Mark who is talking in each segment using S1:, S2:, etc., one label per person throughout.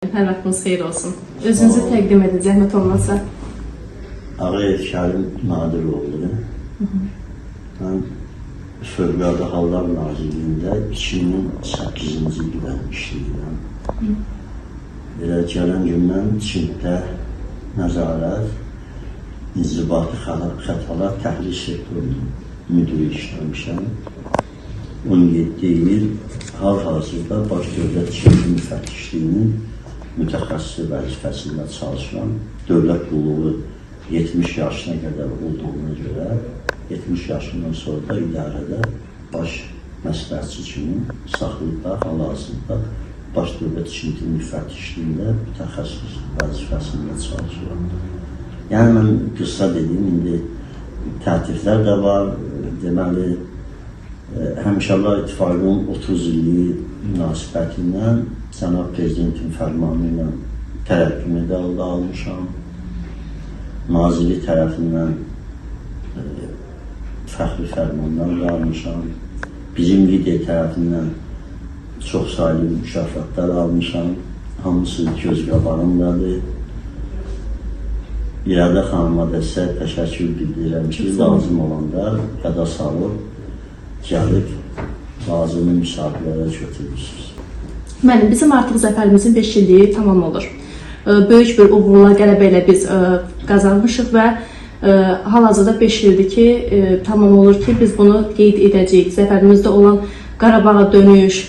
S1: gəldim. Hər vaxtınız xeyir olsun. Özünüzü təqdim edin, zəhmət olmasa.
S2: Ağayev Kərim Nadiroğlu. Mən Fövqəladə Hallar Nazirliyində 2008-ci ildən işləyirəm. Belə gələn gündən Çində nəzarət, inzibati xətalar təhlil sektorunun müdürü işləmişəm. 17 il hal-hazırda Baş Dövlət Çinli Müfəttişliyinin mütəxəssisi vəzifəsində çalışıram. Dövlət qulluğu 70 yaşına qədər olduğuna görə 70 yaşından sonra da idarədə baş məsləhətçi kimi saxlıqda, hal-hazırda Baş Dövlət Çinli Müfəttişliyində mütəxəssis vəzifəsində çalışıram. Yəni mən qısa dediyim, indi təkliflər də var. Deməli, Həmişələr İttifaqının 30 illiyi münasibətindən Cənab Prezidentin fərmanı ilə tərəqqi medalı da almışam. Nazirlik tərəfindən fəxri fərmanlar da almışam. Bizim lider tərəfindən çox sayılı mükafatlar almışam. Hamısı göz qabağındadır. İradə xanıma da sizə təşəkkür bildirirəm ki, lazım olanda qəda sağlıq gəlib lazımlı müsabiqələrə götürürsünüz.
S1: Bizim artıq zəfərimizin 5 illiyi tamam olur. Böyük bir uğurla, qələbə ilə biz qazanmışıq və hal-hazırda 5 ildir ki, tamam olur ki, biz bunu qeyd edəcəyik. Zəfərimizdə olan Qarabağa dönüş,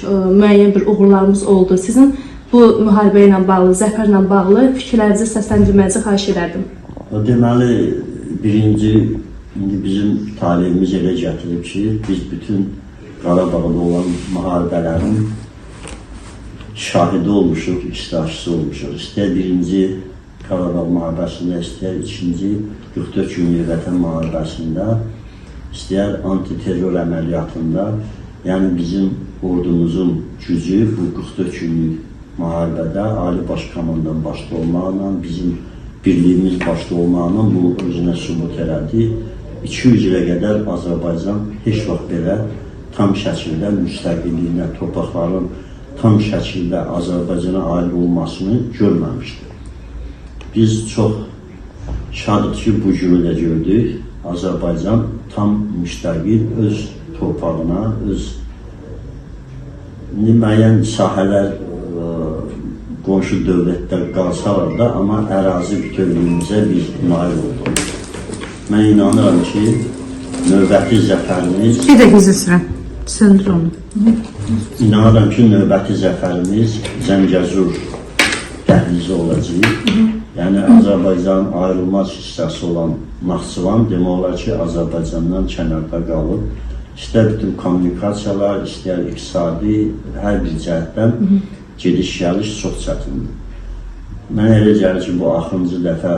S1: müəyyən bir uğurlarımız oldu. Sizin bu müharibə ilə bağlı, zəfərlə bağlı fikirlərinizi səsləndirmənizi xahiş edərdim.
S2: Deməli, birinci, indi bizim talihimiz elə gətirib ki, biz bütün Qarabağda olan müharibələrin şahidi olmuşuq, iştirakçısı olmuşuq. İstəyər birinci Qarabağ müharibəsində, istəyər ikinci 44 günlük vətən müharibəsində, istəyər antiterror əməliyyatında, yəni bizim ordumuzun gücü bu 44 günlük müharibədə Ali Baş Komandan başda olmaqla, bizim birliyimiz başda olmaqla bu özünə sübut elədi. 200 ilə qədər Azərbaycan heç vaxt belə tam şəkildə müstəqilliyinə, torpaqların tam şəkildə Azərbaycana aid olmasını görməmişdir. Biz çox şadıq ki, bu günü də gördük. Azərbaycan tam müstəqil öz torpağına, öz müəyyən sahələr qonşu dövlətlər qalsalar da, amma ərazi bütövlüyümüzə biz nail olduq. Mən inanıram ki, növbəti zəfərimiz...
S3: Bir də güzüsürəm, söndür onu.
S2: İnanıram ki, növbəti zəfərimiz Zəngəzur dəhlizi olacaq. Yəni, Azərbaycanın ayrılmaz hissəsi olan Naxçıvan demək olar ki, Azərbaycandan kənarda qalıb. İstər bütün kommunikasiyalar, istər iqtisadi, hər bir cəhətdən gediş-gəliş çox çətindir. Mən elə gəlir ki, bu axırıncı dəfə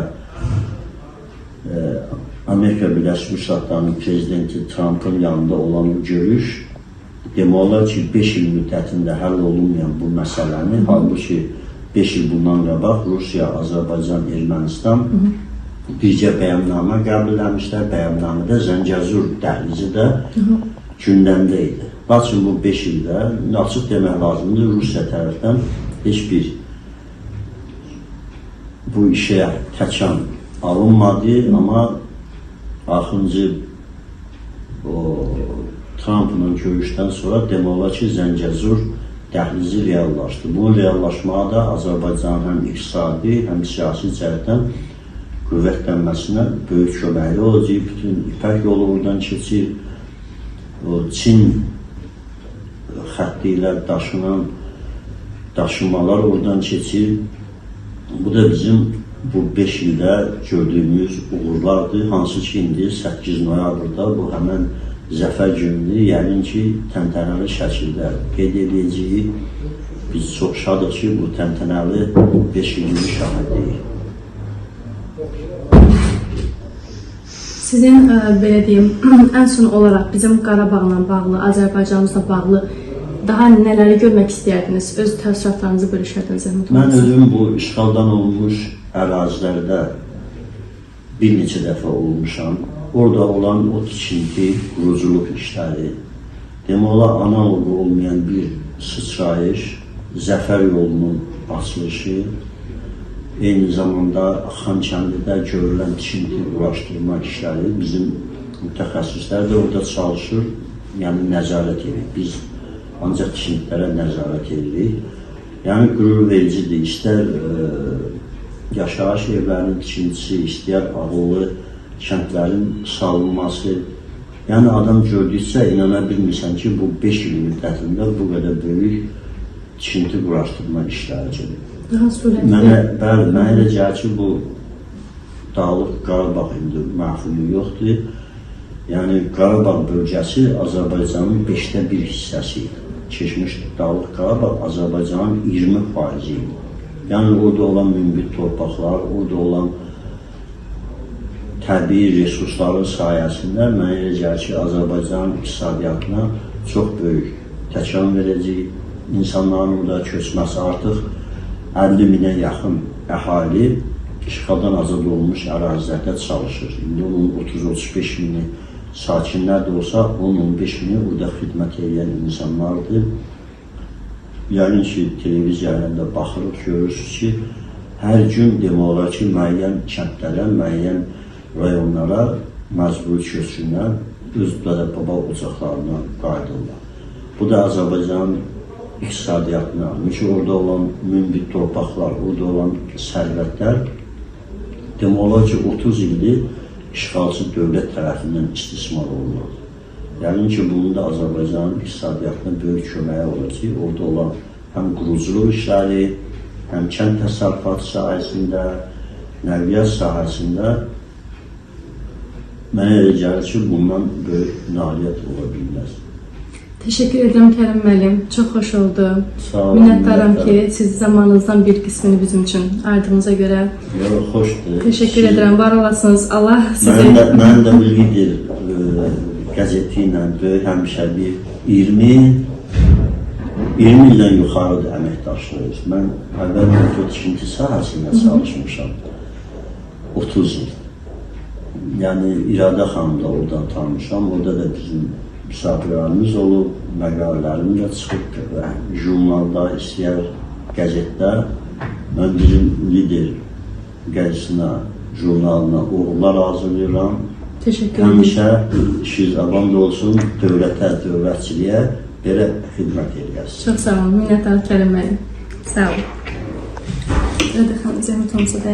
S2: Amerika Birləşmiş Ştatlarının prezidenti Trump'ın yanında olan bu görüş demək olar ki, 5 il müddətində həll olunmayan bu məsələni, halbuki 5 il bundan qabaq Rusiya, Azərbaycan, Ermənistan bircə bəyannamə qəbul etmişlər. Bəyannamədə Zəngəzur dəhlizi də gündəmdə idi. Lakin bu 5 ildə, açıq demək lazımdır, Rusiya tərəfdən heç bir bu işə təkan alınmadı, amma axırıncı Trump'ın görüşdən sonra demək olar ki, Zəngəzur dəhlizi reallaşdı. Bunun reallaşmağa da Azərbaycanın həm iqtisadi, həm siyasi cəhətdən qüvvətlənməsinə böyük köməkli olacaq. Bütün İpək yolu oradan keçir. Çin xətti ilə daşımalar oradan keçir. Bu da bizim bu 5 ildə gördüyümüz uğurlardır. Hansı ki, indi 8 noyabrda bu həmən zəfər günüdür. Yəni ki, təntənəli şəkildə qeyd edəcəyik. Biz çox şadıq ki, bu təntənəli 5 illik şahidiyik.
S1: Sizin, belə deyim, ən son olaraq bizim Qarabağla bağlı, Azərbaycanımızla bağlı daha nələri görmək istəyərdiniz? Öz təəssüratlarınızı bölüşərdiniz.
S2: Mən özüm bu işğaldan olmuş ərazilərdə bir neçə dəfə olmuşam. Orada olan o tikinti, quruculuq işləri, demək olar analogu olmayan bir sıçrayış, zəfər yolunun açılışı, eyni zamanda Xankəndidə görülən tikinti uğraşdırma işləri bizim mütəxəssislər də orada çalışır, yəni nəzarət edirik. Biz ancaq tikintilərə nəzarət edirik. Yəni qürur vericidir, istər yaşayış evlərinin tikintisi, istər ağıllı kəndlərin salınması. Yəni adam gördükcə inana bilmirsən ki, bu 5 il müddətində bu qədər böyük tikinti quraşdırma işləri gedir.
S1: Daha sürətli.
S2: Mənə elə gəlir ki, bu Dağlıq Qarabağ indi məhfulu yoxdur. Yəni Qarabağ bölgəsi Azərbaycanın 5də 1 hissəsi idi. Keçmiş Dağlıq Qarabağ Azərbaycanın 20% idi. Yəni orada olan münbit torpaqlar, orada olan təbii resursların sayəsində mənə elə gəlir ki, Azərbaycanın iqtisadiyyatına çox böyük təkan verəcək. İnsanların orada köçməsi artıq 50 minə yaxın əhali işğaldan azad olmuş ərazilərdə çalışır. İndi onun 30-35 mini sakinlər də olsa, 10-15 mini orada xidmət edən insanlardır. Yəni ki, televiziyalarında baxırıq, görürsünüz ki, hər gün demək olar ki, müəyyən kəndlərə, müəyyən rayonlara məcburi köçkünlər öz dədə-baba ocaqlarına qayıdırlar. Bu da Azərbaycanın iqtisadiyyatına, orada olan münbit torpaqlar, orada olan sərvətlər demək olar ki, 30 ildir işğalçı dövlət tərəfindən istismar olunur. Yəni ki, bunun da Azərbaycanın iqtisadiyyatına böyük köməyi olur ki, orada olan həm quruculuq işləri, həm kənd təsərrüfatı sahəsində, nəqliyyat sahəsində mənə elə gəlir ki, bundan böyük nailiyyət ola bilməz.
S1: Təşəkkür edirəm Kərim müəllim. Çox xoş oldu.
S2: Sağ olun.
S1: Minnətdaram ki, siz zamanınızdan bir qismini bizim üçün ayırdığınıza görə.
S2: Yox, xoşdur.
S1: Təşəkkür edirəm. Var olasınız. Allah sizi...
S2: Mən də bu lider qəzeti ilə böyük həmişə bir 20 ildən yuxarıdır əməkdaşlığımız. Mən əvvəl tikinti sahəsində çalışmışam. 30 il. Yəni İradə xanımla oradan tanışam. Orada da bizim misafirlərimiz olub, məqalələrimiz də çıxıb və jurnalda, istəyər qəzetdə mən bizim lider qəzetinə, jurnalına uğurlar hazırlayıram.
S1: Təşəkkür ederim.
S2: Həmişə işiniz avamda olsun, dövlətə, dövlətçiliyə belə xidmət edəsiniz.
S1: Çox sağ olun. Minnətdaram Kərim müəllim. Sağ olun. Rədə xanım, zəhmət olmasa da.